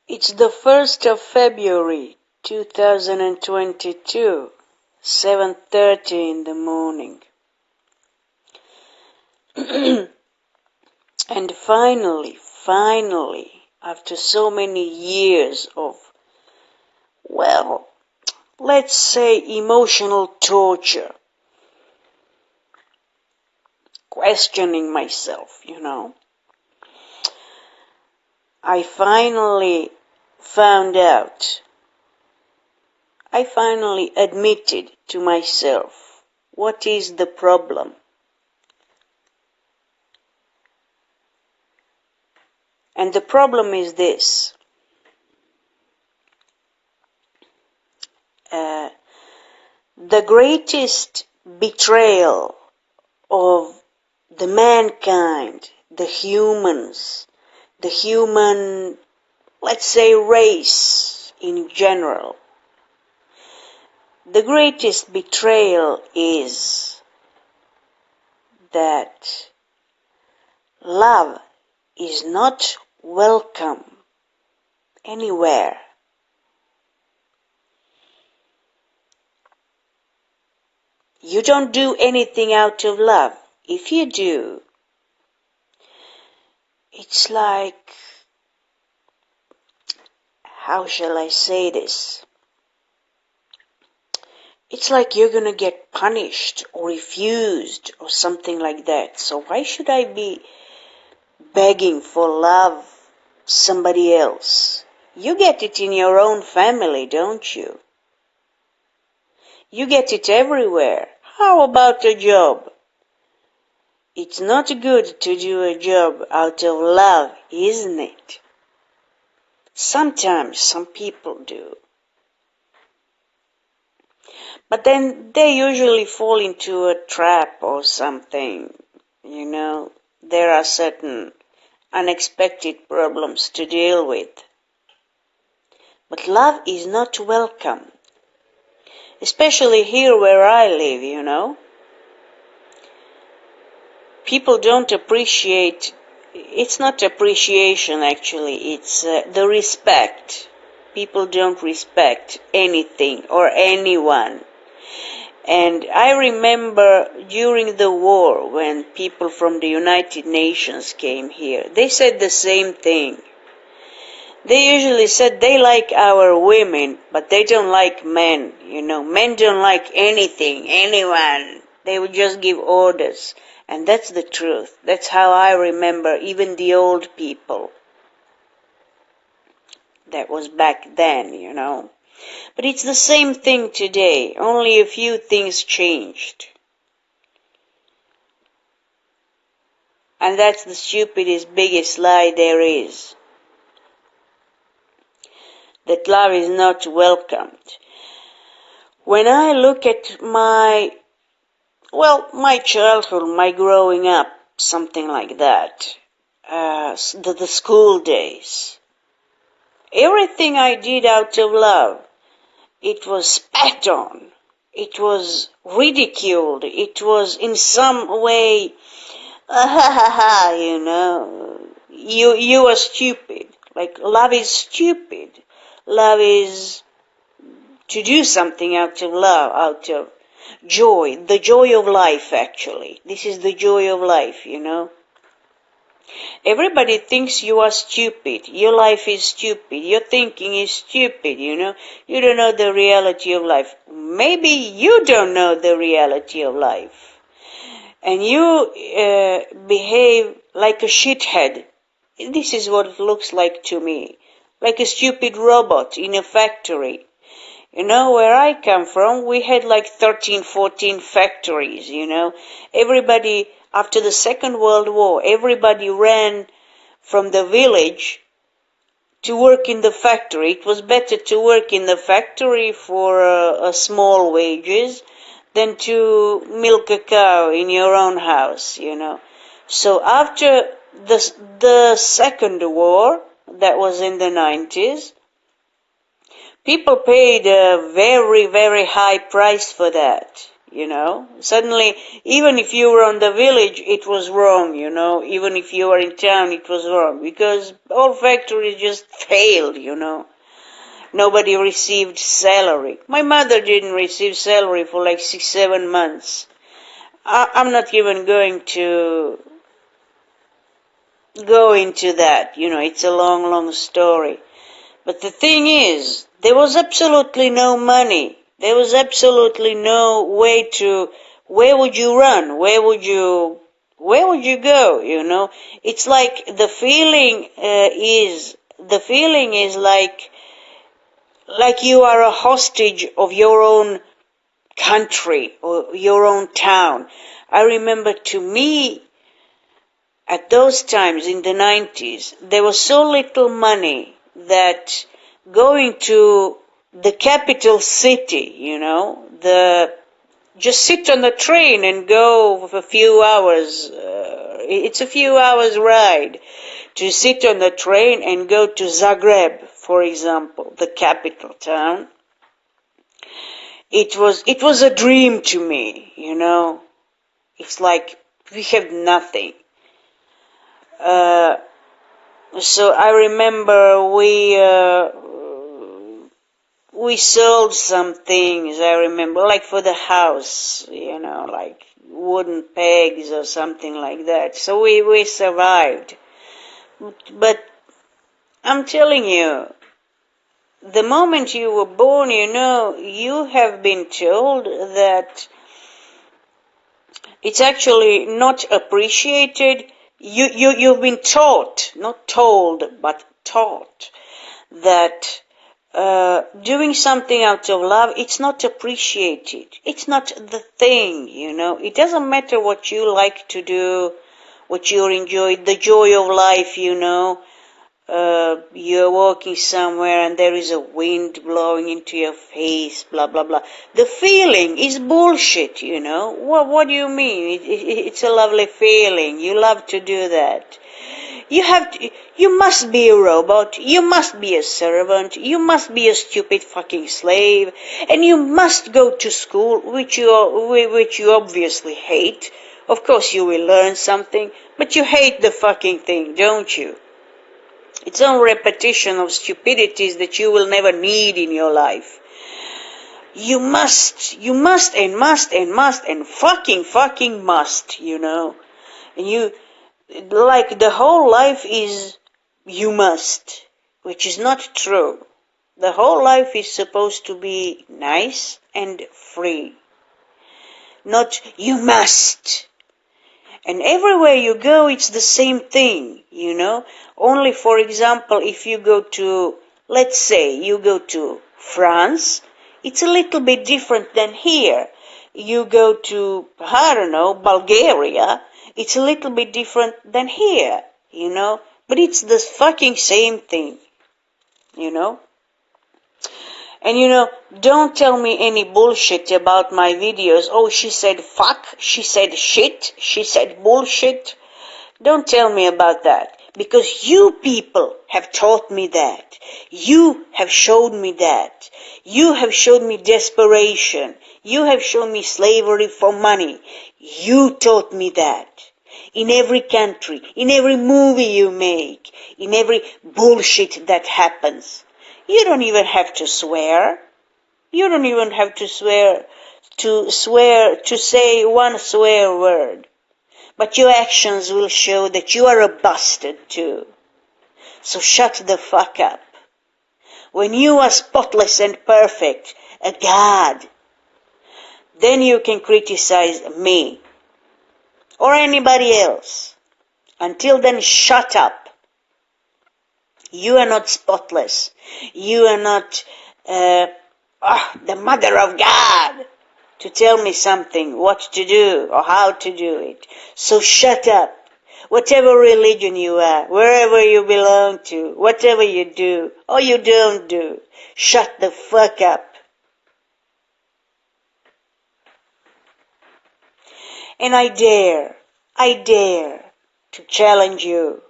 It's the 1st of February 2022, 7:30 in the morning. And finally, after so many years of, well, let's say emotional torture, questioning myself, I finally admitted to myself what is the problem. And the problem is this. The greatest betrayal of the mankind, the humans, the human, let's say, race in general, the greatest betrayal is that love is not welcome anywhere. You don't do anything out of love. If you do, it's like, how shall I say this? It's like you're gonna get punished or refused or something like that. So why should I be begging for love somebody else? You get it in your own family, don't you? You get it everywhere. How about a job? It's not good to do a job out of love, isn't it? Sometimes some people do. But then they usually fall into a trap or something, There are certain unexpected problems to deal with. But love is not welcome. Especially here where I live, People don't appreciate, it's not appreciation actually, it's the respect. People don't respect anything or anyone. And I remember during the war when people from the United Nations came here, they said the same thing. They usually said they like our women, but they don't like men, Men don't like anything, anyone. They would just give orders. And that's the truth. That's how I remember even the old people. That was back then, But it's the same thing today. Only a few things changed. And that's the stupidest, biggest lie there is. That love is not welcomed. When I look at my childhood, my growing up, something like that, the school days, everything I did out of love, it was spat on, it was ridiculed, it was in some way, you are stupid. Like, love is stupid. Love is to do something out of love, out of joy, the joy of life actually. This is the joy of life, Everybody thinks you are stupid, your life is stupid, your thinking is stupid, You don't know the reality of life. Maybe you don't know the reality of life. And you behave like a shithead. This is what it looks like to me. Like a stupid robot in a factory. Where I come from, we had like 13, 14 factories, Everybody, after the Second World War, everybody ran from the village to work in the factory. It was better to work in the factory for a small wages than to milk a cow in your own house, So after the Second War, that was in the 90s, people paid a very, very high price for that. Suddenly, even if you were on the village, it was wrong, even if you were in town, it was wrong, because all factories just failed, Nobody received salary. My mother didn't receive salary for like 6-7 months. I'm not even going to go into that, it's a long, long story. But the thing is, there was absolutely no money. There was absolutely no way to, where would you run? Where would you go, It's like the feeling is like you are a hostage of your own country or your own town. I remember, to me, at those times in the 90s, there was so little money that going to the capital city, just sit on the train and go for a few hours. It's a few hours ride to sit on the train and go to Zagreb, for example, the capital town. It was a dream to me, It's like we have nothing. So I remember we sold some things, I remember, like for the house, like wooden pegs or something like that. So we survived. But I'm telling you, the moment you were born, you have been told that it's actually not appreciated. You've been taught, not told, but taught, that doing something out of love, it's not appreciated. It's not the thing, It doesn't matter what you like to do, what you enjoy, the joy of life, You're walking somewhere and there is a wind blowing into your face, blah, blah, blah. The feeling is bullshit, What do you mean? It's a lovely feeling. You love to do that. You must be a robot, you must be a servant, you must be a stupid fucking slave, and you must go to school, which you obviously hate. Of course you will learn something, but you hate the fucking thing, don't you? It's a repetition of stupidities that you will never need in your life. You must and must and must and fucking must, And you, like, the whole life is you must, which is not true. The whole life is supposed to be nice and free. Not you must. And everywhere you go, it's the same thing, Only, for example, if you go to, let's say, you go to France, it's a little bit different than here. You go to, I don't know, Bulgaria, it's a little bit different than here, But it's the fucking same thing, And don't tell me any bullshit about my videos. Oh, she said fuck, she said shit, she said bullshit. Don't tell me about that, because you people have taught me that. You have showed me that. You have showed me desperation. You have shown me slavery for money. You taught me that. In every country, in every movie you make, in every bullshit that happens. You don't even have to swear. You don't even have to say one swear word. But your actions will show that you are a bastard too. So shut the fuck up. When you are spotless and perfect, a god, then you can criticize me or anybody else. Until then, shut up. You are not spotless. You are not the mother of God to tell me something, what to do or how to do it. So shut up. Whatever religion you are, wherever you belong to, whatever you do or you don't do, shut the fuck up. And I dare to challenge you.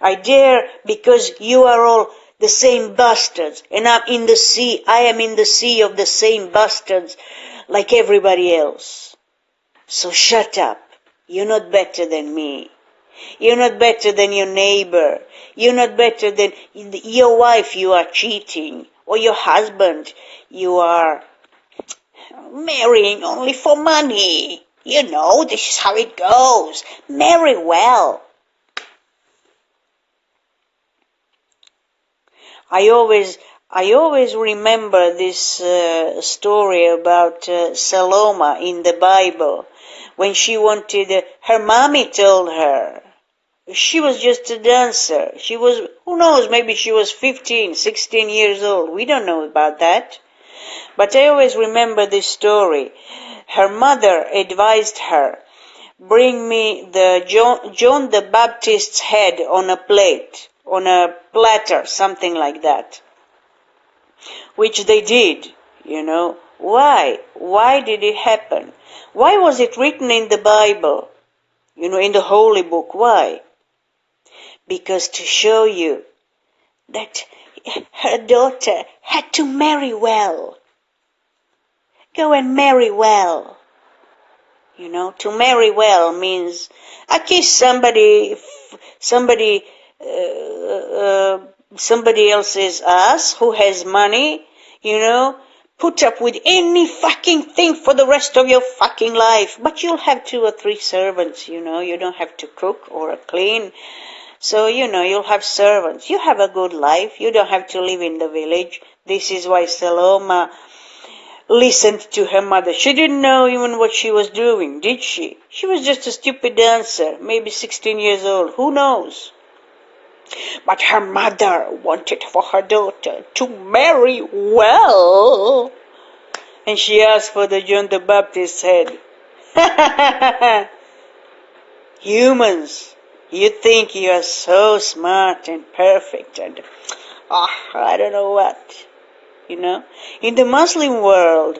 I dare, because you are all The same bastards. And I'm in the sea. I am in the sea of the same bastards like everybody else. So shut up. You're not better than me. You're not better than your neighbor. You're not better than your wife. You are cheating. Or your husband. You are marrying only for money. You know, this is how it goes. Marry well. I always remember this story about Saloma in the Bible. When she wanted, her mommy told her, she was just a dancer. She was, who knows, maybe she was 15, 16 years old. We don't know about that. But I always remember this story. Her mother advised her, bring me the John the Baptist's head on a plate, on a platter, something like that. Which they did, you know. Why? Why did it happen? Why was it written in the Bible? You know, in the Holy Book. Why? Because to show you that her daughter had to marry well. Go and marry well. You know, to marry well means kiss somebody else's ass who has money, you know, put up with any fucking thing for the rest of your fucking life. But you'll have 2 or 3 servants, you know, you don't have to cook or clean. So, you know, you'll have servants. You have a good life. You don't have to live in the village. This is why Saloma listened to her mother. She didn't know even what she was doing, did she? She was just a stupid dancer, maybe 16 years old. Who knows? But her mother wanted for her daughter to marry well. And she asked for the John the Baptist's head. Humans, you think you are so smart and perfect and, I don't know what. You know, in the Muslim world,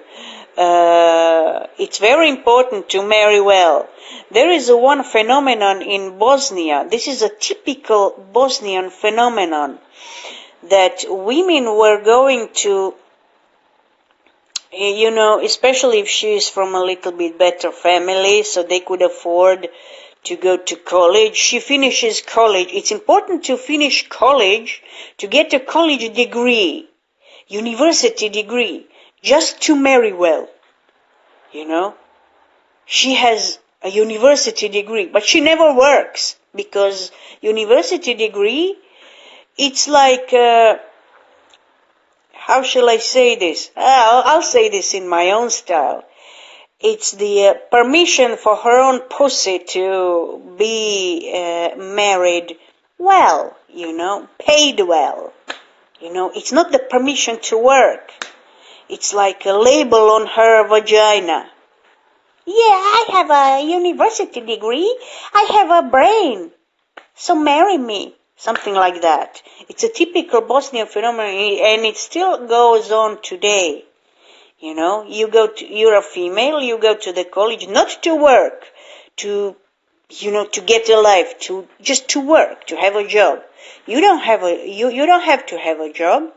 it's very important to marry well. There is one phenomenon in Bosnia. This is a typical Bosnian phenomenon, that women were going to, you know, especially if she is from a little bit better family, so they could afford to go to college. She finishes college. It's important to finish college, to get a college degree. University degree, just to marry well, you know. She has a university degree, but she never works, because university degree, it's like, how shall I say this? I'll say this in my own style. It's the permission for her own pussy to be married well, you know, paid well. You know, it's not the permission to work. It's like a label on her vagina. Yeah, I have a university degree. I have a brain. So marry me. Something like that. It's a typical Bosnian phenomenon, and it still goes on today. You know, you're a female, you go to the college, not to work, to, you know, to get a life, just to work, to have a job. You don't have to have a job.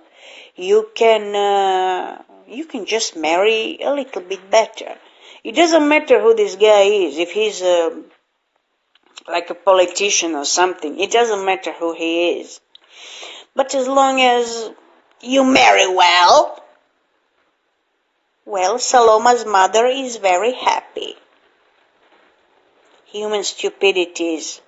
You can just marry a little bit better. It doesn't matter who this guy is. If he's like a politician or something, it doesn't matter who he is. But as long as you marry well, Saloma's mother is very happy. Human stupidity is